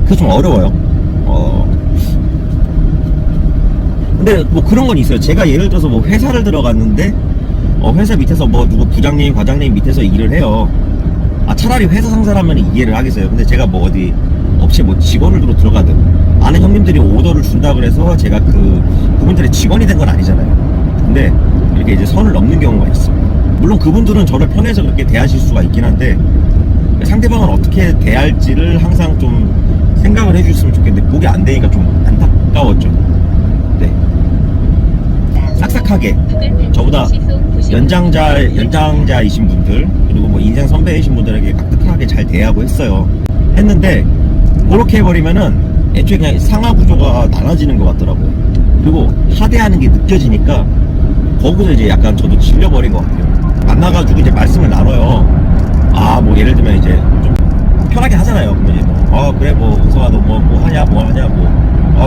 그게 좀 어려워요. 근데 뭐 그런 건 있어요. 제가 예를 들어서 뭐 회사를 들어갔는데 회사 밑에서 뭐 누구 부장님, 과장님 밑에서 일을 해요. 차라리 회사 상사라면 이해를 하겠어요. 근데 제가 뭐 어디 업체 뭐 직원을 들어가든 아는 형님들이 오더를 준다 그래서 제가 그분들의 직원이 된 건 아니잖아요. 근데 이렇게 이제 선을 넘는 경우가 있어요. 물론 그분들은 저를 편해서 그렇게 대하실 수가 있긴 한데 상대방을 어떻게 대할지를 항상 좀 생각을 해주셨으면 좋겠는데 그게 안 되니까 좀 안타까웠죠. 네. 싹싹하게 저보다 연장자이신 분들 그리고 뭐 인생 선배이신 분들에게 깍듯하게 잘 대하고 했는데 그렇게 해버리면은 애초에 그냥 상하 구조가 나눠지는 것 같더라고요. 그리고 하대하는 게 느껴지니까 거기서 이제 약간 저도 질려버린 것 같아요. 만나가지고 이제 말씀을 나눠요. 뭐 예를 들면 이제 좀 편하게 하잖아요. 그러면 이제 그래 뭐 은성아 너 뭐 하냐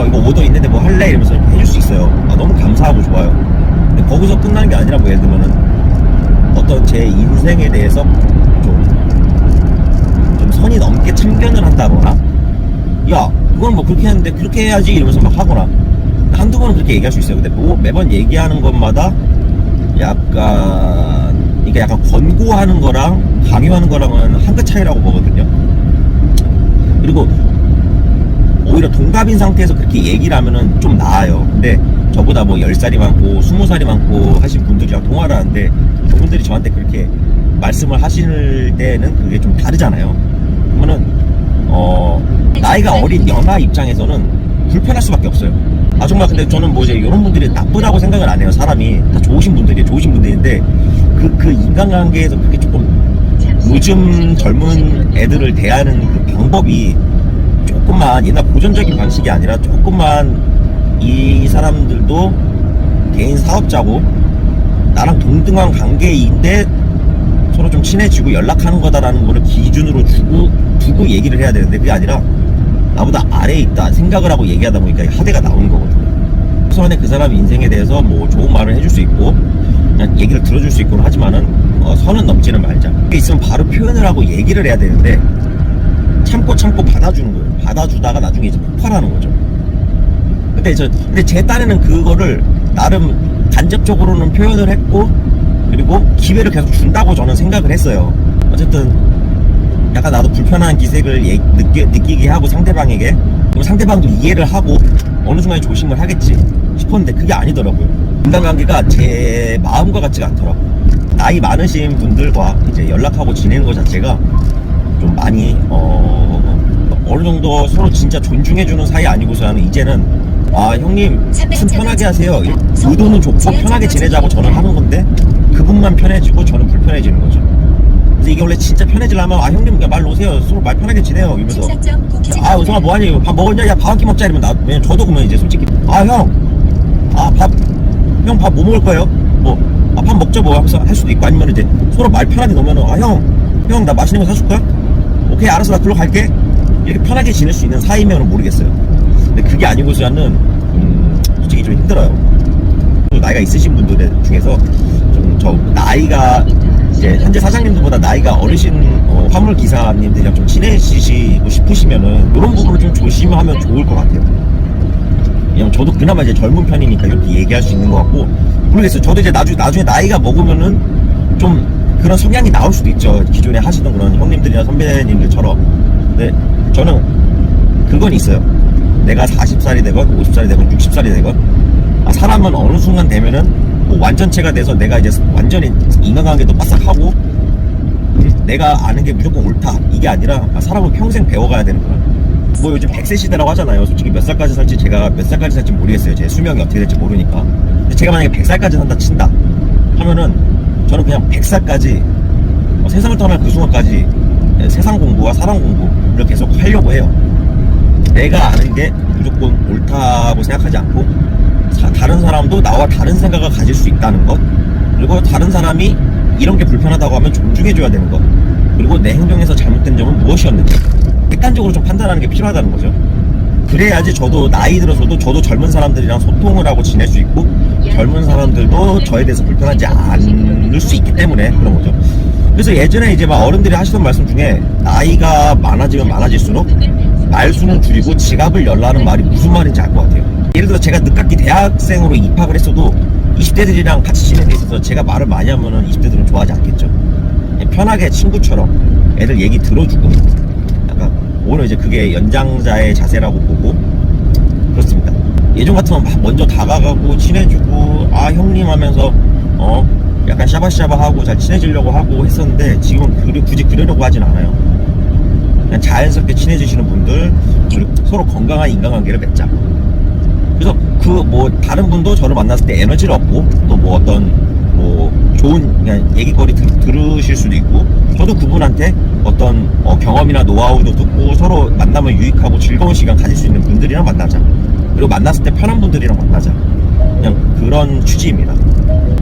이거 오더 있는데 뭐 할래 이러면서 이렇게 해줄 수 있어요. 너무 감사하고 좋아요. 근데 거기서 끝나는 게 아니라 뭐 예를 들면은 어떤 제 인생에 대해서 좀 선이 넘게 참견을 한다거나 야 그건 뭐 그렇게 하는데 그렇게 해야지 이러면서 막 하거나 한두 번은 그렇게 얘기할 수 있어요. 근데 뭐 매번 얘기하는 것마다 이게 약간 권고하는 거랑 강요하는 거랑은 한 끗 차이라고 보거든요. 그리고 오히려 동갑인 상태에서 그렇게 얘기를 하면은 좀 나아요. 근데 저보다 뭐 10살이 많고 20살이 많고 하신 분들이랑 통화를 하는데 그분들이 저한테 그렇게 말씀을 하실 때는 그게 좀 다르잖아요. 그러면은 나이가 어린 연하 입장에서는 불편할 수밖에 없어요. 정말 근데 저는 뭐 이제 이런 분들이 나쁘다고 생각을 안 해요. 사람이 다 좋으신 분들인데 그 인간관계에서 그게 조금 요즘 젊은 애들을 대하는 그 방법이 조금만 옛날 고전적인 방식이 아니라 조금만 이 사람들도 개인 사업자고 나랑 동등한 관계인데 서로 좀 친해지고 연락하는 거다라는 거를 기준으로 두고 얘기를 해야 되는데 그게 아니라 나보다 아래에 있다 생각을 하고 얘기하다 보니까 하대가 나오는 거거든요. 최소한의 그 사람 인생에 대해서 뭐 좋은 말을 해줄 수 있고 그냥 얘기를 들어줄 수 있고는 하지만은 선은 넘지는 말자. 그게 있으면 바로 표현을 하고 얘기를 해야 되는데 참고 받아주는 거예요. 받아주다가 나중에 이제 폭발하는 거죠. 근데 제 딴에는 그거를 나름 간접적으로는 표현을 했고 그리고 기회를 계속 준다고 저는 생각을 했어요. 어쨌든 약간 나도 불편한 기색을 느끼게 하고 상대방에게 그럼 상대방도 이해를 하고 어느 순간에 조심을 하겠지 싶었는데 그게 아니더라고요. 인간관계가 제 마음과 같지가 않더라고요. 나이 많으신 분들과 이제 연락하고 지내는 것 자체가 좀 많이 어느 정도 서로 진짜 존중해주는 사이 아니고서는 이제는 형님 참 편하게 하세요. 의도는 좋고 편하게 지내자고 저는 하는 건데 그분만 편해지고 저는 불편해지는 거죠. 그래서 이게 원래 진짜 편해지려면 형님 말 놓으세요. 서로 말 편하게 지내요. 이러면서 은성아 뭐하니? 밥 먹었냐? 야 밥 한 끼 먹자 이러면 왜냐면 저도 그러면 이제 솔직히 형 밥 뭐 먹을 거예요? 밥 먹자 뭐 하면서 할 수도 있고 아니면 이제 서로 말 편하게 놓으면은 형 나 맛있는 거 사줄 거야? 오케이 알았어 나 글로 갈게. 이렇게 편하게 지낼 수 있는 사이면은 모르겠어요. 근데 그게 아니고서는 솔직히 좀 힘들어요. 나이가 있으신 분들 중에서 좀 저 나이가 이제 현재 사장님들보다 나이가 어르신 화물 기사님들이랑 좀 친해지시고 싶으시면은 이런 부분을 좀 조심하면 좋을 것 같아요. 왜냐면 저도 그나마 이제 젊은 편이니까 이렇게 얘기할 수 있는 것 같고 모르겠어요. 저도 이제 나중에 나이가 먹으면은 좀 그런 성향이 나올 수도 있죠. 기존에 하시던 그런 형님들이나 선배님들처럼. 근데 저는 그건 있어요. 내가 40살이 되건 50살이 되건 60살이 되건 사람은 어느 순간 되면은 뭐 완전체가 돼서 내가 이제 완전히 인간관계도 빠삭하고 내가 아는 게 무조건 옳다 이게 아니라 사람은 평생 배워가야 되는구나. 뭐 요즘 100세 시대라고 하잖아요. 솔직히 몇 살까지 살지 제가 몇 살까지 살지 모르겠어요. 제 수명이 어떻게 될지 모르니까. 근데 제가 만약에 100살까지 산다 친다 하면은 저는 그냥 100살까지 세상을 떠날 그 순간까지 세상 공부와 사람 공부를 계속 하려고 해요. 내가 아는 게 무조건 옳다고 생각하지 않고 다른 사람도 나와 다른 생각을 가질 수 있다는 것, 그리고 다른 사람이 이런 게 불편하다고 하면 존중해줘야 되는 것, 그리고 내 행동에서 잘못된 점은 무엇이었는지 객관적으로 좀 판단하는 게 필요하다는 거죠. 그래야지 저도 나이 들어서도 저도 젊은 사람들이랑 소통을 하고 지낼 수 있고 젊은 사람들도 저에 대해서 불편하지 않을 수 있기 때문에 그런 거죠. 그래서 예전에 이제 막 어른들이 하시던 말씀 중에 나이가 많아지면 많아질수록 말수는 줄이고 지갑을 열라는 말이 무슨 말인지 알 것 같아요. 예를 들어 제가 늦깎이 대학생으로 입학을 했어도 20대들이랑 같이 지내는 데 있어서 제가 말을 많이 하면은 20대들은 좋아하지 않겠죠. 그냥 편하게 친구처럼 애들 얘기 들어주고 약간 오히려 이제 그게 연장자의 자세라고 보고 그렇습니다. 예전 같으면 막 먼저 다가가고 친해지고 아 형님 하면서 약간 샤바샤바하고 잘 친해지려고 하고 했었는데 지금은 굳이 그러려고 하진 않아요. 그냥 자연스럽게 친해지시는 분들 그리고 서로 건강한 인간관계를 맺자. 그래서 그 뭐 다른 분도 저를 만났을 때 에너지를 얻고 또 뭐 어떤 뭐 좋은 그냥 얘기거리 들으실 수도 있고 저도 그분한테 어떤 경험이나 노하우도 듣고 서로 만나면 유익하고 즐거운 시간 가질 수 있는 분들이랑 만나자. 그리고 만났을 때 편한 분들이랑 만나자. 그냥 그런 취지입니다.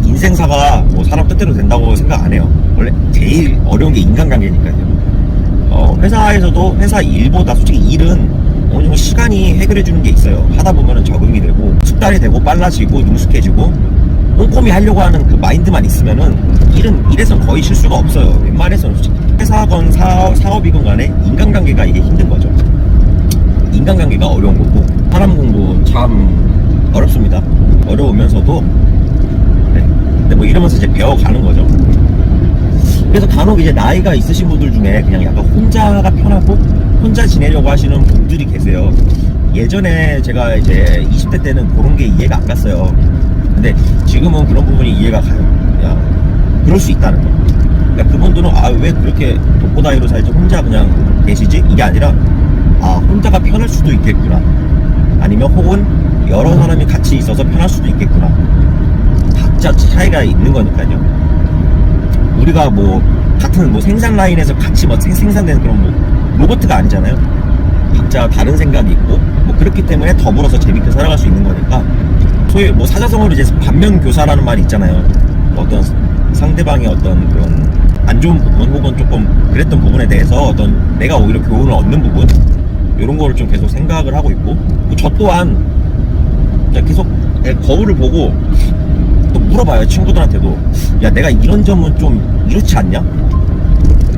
인생사가 뭐 사람 뜻대로 된다고 생각 안 해요. 원래 제일 어려운 게 인간관계니까요. 회사에서도 회사 일보다 솔직히 일은 어느 정도 시간이 해결해 주는 게 있어요. 하다 보면은 적응이 되고 숙달이 되고 빨라지고 능숙해지고 꼼꼼히 하려고 하는 그 마인드만 있으면은 일에선 거의 실수가 없어요. 웬만해서는 솔직히 회사건 사업이건 간에 인간관계가 이게 힘든 거죠. 인간관계가 어려운 거고 사람 공부 참 어렵습니다. 어려우면서도 네. 근데 뭐 이러면서 이제 배워가는 거죠. 그래서 간혹 이제 나이가 있으신 분들 중에 그냥 약간 혼자가 편하고 혼자 지내려고 하시는 분들이 계세요. 예전에 제가 이제 20대 때는 그런 게 이해가 안 갔어요. 근데 지금은 그런 부분이 이해가 가요. 야, 그럴 수 있다는 거. 그러니까 그분들은 아, 왜 그렇게 독고다이로 살지 혼자 그냥 계시지? 이게 아니라 아, 혼자가 편할 수도 있겠구나. 아니면 혹은 여러 사람이 같이 있어서 편할 수도 있겠구나. 각자 차이가 있는 거니까요. 우리가 뭐 같은 뭐 생산 라인에서 같이 뭐 생산되는 그런 뭐 로봇가 아니잖아요. 각자 다른 생각이 있고 뭐 그렇기 때문에 더불어서 재밌게 살아갈 수 있는 거니까 소위 뭐 사자성어로 이제 반면교사라는 말이 있잖아요. 어떤 상대방의 어떤 그런 안 좋은 부분 혹은 조금 그랬던 부분에 대해서 어떤 내가 오히려 교훈을 얻는 부분 이런 거를 좀 계속 생각을 하고 있고 저 또한 계속 거울을 보고 또 물어봐요. 친구들한테도 야 내가 이런 점은 좀 이렇지 않냐?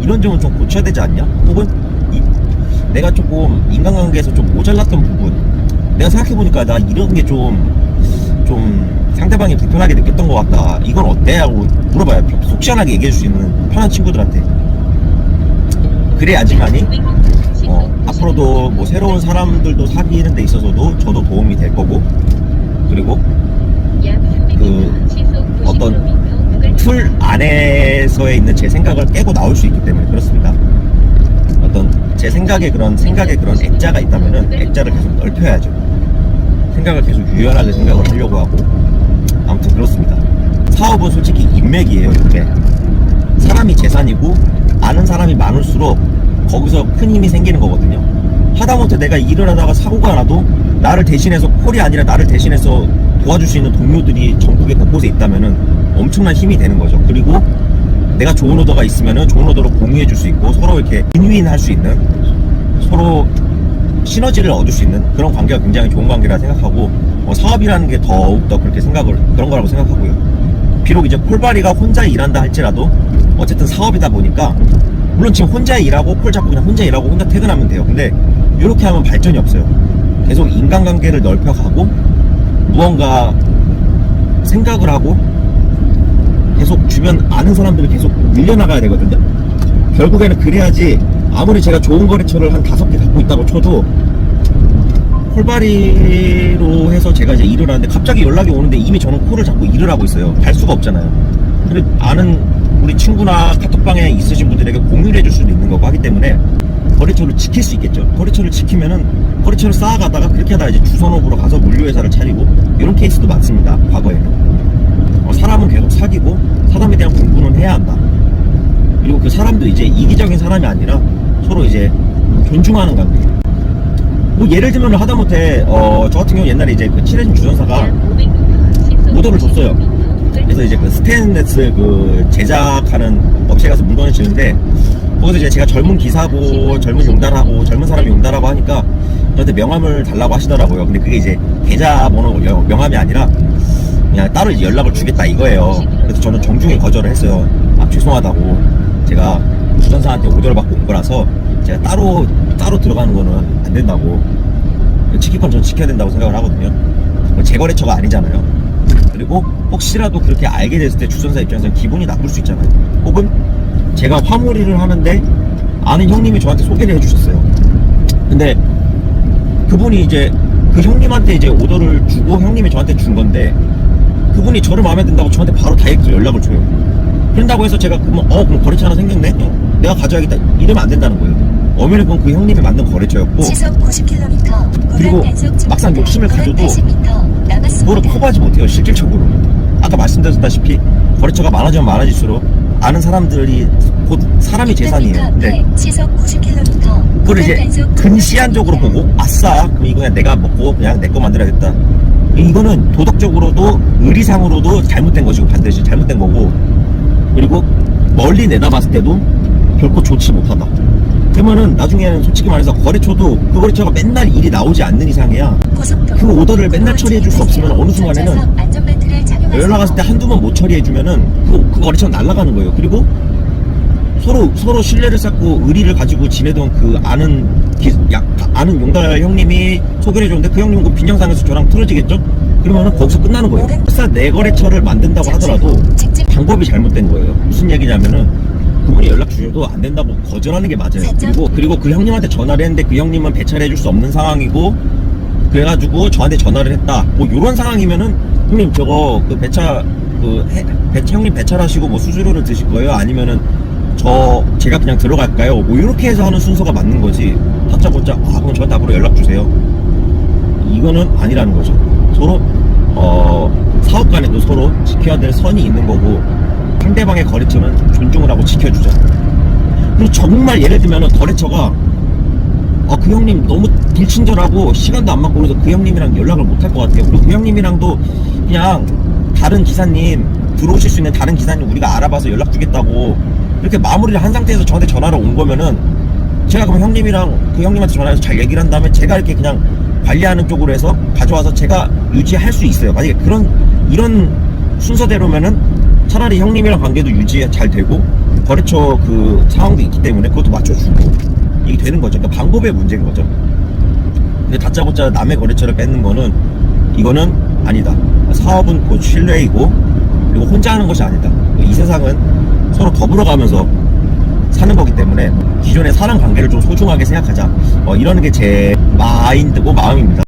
이런 점은 좀 고쳐야 되지 않냐? 혹은 내가 조금 인간관계에서 좀 모자랐던 부분 내가 생각해보니까 나 이런 게 좀 상대방이 불편하게 느꼈던 것 같다. 이건 어때? 하고 물어봐요. 속 시원하게 얘기해 줄 수 있는 편한 친구들한테. 그래야지만이 앞으로도 뭐 새로운 사람들도 사귀는 데 있어서도 저도 도움이 될 거고 그리고 그 어떤 틀 안에서에 있는 제 생각을 깨고 나올 수 있기 때문에 그렇습니다. 어떤 제 생각에 그런 액자가 있다면은 액자를 계속 넓혀야죠. 생각을 계속 유연하게 생각을 하려고 하고 아무튼 그렇습니다. 사업은 솔직히 인맥이에요. 이게 사람이 재산이고 아는 사람이 많을수록 거기서 큰 힘이 생기는 거거든요. 하다못해 내가 일을 하다가 사고가 나도 나를 대신해서 콜이 아니라 나를 대신해서 도와줄 수 있는 동료들이 전국에 곳곳에 있다면은 엄청난 힘이 되는 거죠. 그리고 내가 좋은 오더가 있으면은 좋은 오더로 공유해 줄 수 있고 서로 이렇게 윈윈할 수 있는 서로 시너지를 얻을 수 있는 그런 관계가 굉장히 좋은 관계라 생각하고 사업이라는 게 더욱더 그렇게 그런 거라고 생각하고요. 비록 이제 콜바리가 혼자 일한다 할지라도 어쨌든 사업이다 보니까 물론 지금 혼자 일하고 콜 잡고 그냥 혼자 일하고 혼자 퇴근하면 돼요. 근데 이렇게 하면 발전이 없어요. 계속 인간관계를 넓혀가고 무언가 생각을 하고 계속 주변 아는 사람들을 계속 밀려나가야 되거든요. 결국에는 그래야지 아무리 제가 좋은 거래처를 한 5개 갖고 있다고 쳐도 콜바리로 해서 제가 이제 일을 하는데 갑자기 연락이 오는데 이미 저는 콜을 잡고 일을 하고 있어요. 갈 수가 없잖아요. 근데 아는 우리 친구나 카톡방에 있으신 분들에게 공유를 해줄 수도 있는 거고 하기 때문에 거래처를 지킬 수 있겠죠. 거래처를 지키면은 거래처를 쌓아가다가 그렇게 하다가 이제 주선업으로 가서 물류회사를 차리고 이런 케이스도 많습니다. 과거에는. 사람은 계속 사귀고 사람에 대한 공부는 해야 한다. 그리고 그 사람도 이제 이기적인 사람이 아니라 서로 이제 존중하는 관계. 뭐 예를 들면 하다못해 저 같은 경우 옛날에 이제 그 친해진 주전사가 모델을 줬어요. 그래서 이제 그 스테인레스 그 제작하는 업체에 가서 물건을 주는데 거기서 이제 제가 젊은 기사고 젊은 용달하고 젊은 사람이 용달하고 하니까 저한테 명함을 달라고 하시더라고요. 근데 그게 이제 계좌번호 명함이 아니라 그냥 따로 이제 연락을 주겠다 이거예요. 그래서 저는 정중히 거절을 했어요. 아 죄송하다고 제가 주전사한테 오더를 받고 온 거라서 제가 따로 따로 들어가는 거는 안 된다고. 지킬 건 전 지켜야 된다고 생각을 하거든요. 제 거래처가 아니잖아요. 그리고 혹시라도 그렇게 알게 됐을 때 주선사 입장에서는 기분이 나쁠 수 있잖아요. 혹은 제가 화물일을 하는데 아는 형님이 저한테 소개를 해주셨어요. 근데 그분이 이제 그 형님한테 이제 오더를 주고 형님이 저한테 준 건데 그분이 저를 마음에 든다고 저한테 바로 다이렉트로 연락을 줘요. 그런다고 해서 제가 그럼 거래처 하나 생겼네? 내가 가져야겠다. 이러면 안 된다는 거예요. 엄연히 그건 그 형님이 만든 거래처였고, 시속 90km. 그리고 막상 욕심을 가져도 그거를 커버하지 못해요. 실질적으로 아까 말씀드렸다시피 거래처가 많아지면 많아질수록 아는 사람들이 곧 사람이 재산이에요. 근데 시속 90km. 그걸 이제 근시안적으로 보고 아싸 그럼 이거 그냥 내가 먹고 그냥 내 거 만들어야겠다. 이거는 도덕적으로도 의리상으로도 잘못된 것이고 반드시 잘못된 거고, 그리고 멀리 내다봤을 때도 결코 좋지 못하다. 그러면은 나중에는 솔직히 말해서 거래처도 그 거래처가 맨날 일이 나오지 않는 이상이야 그 오더를 맨날 처리해 줄 수 없으면 어느 순간에는 연락 왔을 때 한두 번 못 처리해 주면은 그 거래처는 날아가는 거예요. 그리고 서로 신뢰를 쌓고 의리를 가지고 지내던 그 아는 용달 형님이 소개를 해줬는데 그 형님은 그 빈정상에서 저랑 틀어지겠죠? 그러면은 거기서 끝나는 거예요. 설사 내 거래처를 만든다고 하더라도 방법이 잘못된 거예요. 무슨 얘기냐면은 그분이 연락 주셔도 안 된다고 거절하는 게 맞아요. 그리고 그 형님한테 전화를 했는데 그 형님은 배차를 해줄 수 없는 상황이고 그래가지고 저한테 전화를 했다. 뭐 요런 상황이면은 형님 저거 그 형님 배차를 하시고 뭐 수수료를 드실 거예요? 아니면은 제가 그냥 들어갈까요? 뭐 이렇게 해서 하는 순서가 맞는 거지. 다짜고짜 그럼 저한테 앞으로 연락 주세요. 이거는 아니라는 거죠. 서로 사업 간에도 서로 지켜야 될 선이 있는 거고 상대방의 거래처는 존중을 하고 지켜주자. 그리고 정말 예를 들면 거래처가 그 형님 너무 불친절하고 시간도 안 맞고 그래서 그 형님이랑 연락을 못 할 것 같아요. 그리고 그 형님이랑도 그냥 다른 기사님 들어오실 수 있는 다른 기사님 우리가 알아봐서 연락 주겠다고 이렇게 마무리를 한 상태에서 저한테 전화를 온 거면은 제가 그럼 형님이랑 그 형님한테 전화해서 잘 얘기를 한 다음에 제가 이렇게 그냥 관리하는 쪽으로 해서 가져와서 제가 유지할 수 있어요. 만약에 이런 순서대로면은 차라리 형님이랑 관계도 유지 잘 되고 거래처 그 상황도 있기 때문에 그것도 맞춰주고 이게 되는 거죠. 그러니까 방법의 문제인 거죠. 근데 다짜고짜 남의 거래처를 뺏는 거는 이거는 아니다. 사업은 곧 신뢰이고 그리고 혼자 하는 것이 아니다. 이 세상은 서로 더불어 가면서 사는 거기 때문에 기존의 사람 관계를 좀 소중하게 생각하자. 이러는 게 제 마인드고 마음입니다.